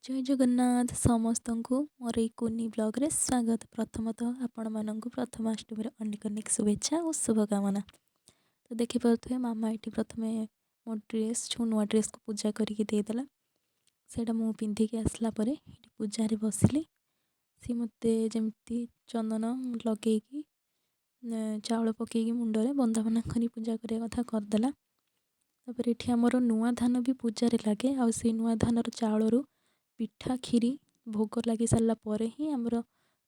जय जगन्नाथ समस्त को मोर ये कुनी ब्लॉग रे स्वागत। प्रथमतः आपण मानक प्रथमाष्टमी अनेक अनेक शुभेच्छा और शुभकामना। तो देखिपे मामा ये प्रथम मो ड्रेस जो नुआ ड्रेस को पूजा करके देदेला से मु पिंधिकी आसला पूजार बसिली। सी मत जमी चंदन लगे चाउल पकईकी मुंडे बंदापना कर पूजा करने कथा करदेला। तापर ये आमर नुआ धान भी पूजार लगे आ नुआ धान चाउल पिठा खीरी भोग लगी सारा ही आमर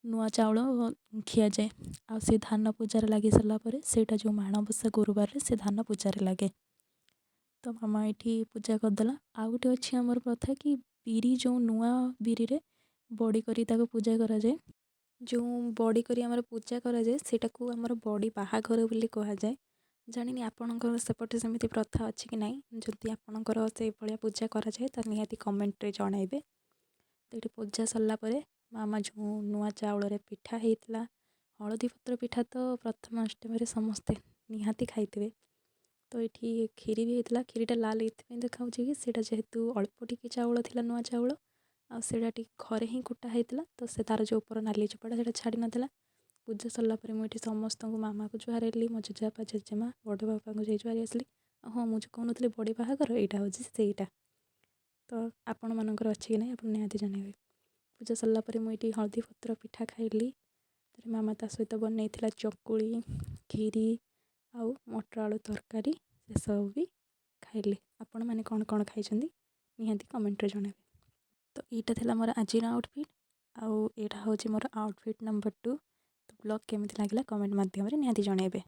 नुआ चाउल खिया जाए। आ से धान पूजार लगी सारापर से जो माणबसा गुरुवार से धान पूजार लगे। तो मामा ये पूजा करदेला। आ गोटे अच्छी आमर प्रथा कि बिरी जो नुआ बिरी रे बड़ी करी ताको पूजा करा जाए। जो बड़ी करी आमर पूजा करा जाए सेटा को आमर बड़ी बाहाघर बोली कहा जाए। जानी आपणकर सेपटे सेमती प्रथा अच्छी कि नहीं, जदि आपणकर से भाया पूजा करा जाए तो निहाती कमेंट रे जणाइबे। तो ये पूजा सरलापर मामा जो नुआ चाउल पिठा होता हलदी पत्र पिठा तो प्रथम अष्टमी समस्ते निहाती खाइथे। तो ये खीरी भी होता खीरीटा लाल ये देखा कि जेहेतु अल्प टिके चाउल थी नुआ चाउल आटा घरे ही कुटा होता तो से तार जो ऊपर नाली चोपाटा से छाड़ी नाला। पूजा सरलापर मुझे समस्त को मामा को जुआर हेली मो जेजेबापा जेजेमा बड़ बापा को जुआरी आसली। हाँ मुझे कहूनी बड़ी बाहागर यहाँ हूँ सेटा। तो आपण मानकर अच्छी कि नहीं आप निहाती जानवे। पूजा सरलापर मुझे हलदी पत्र पिठा खाइली। मामा ता सहित बनई चकुली खीरी आउ मटर आलू तरकारी से सब भी खाइली। आपण मैंने कौन कौन खाई निहाती कमेंट रे जणावे। तो यहाँ था मोर आज आउटफिट आउ यहाँ हूँ मोर आउटफिट नंबर 2। तो ब्लॉग केमी लगे कमेंट मध्यम निहाती जणाइबे।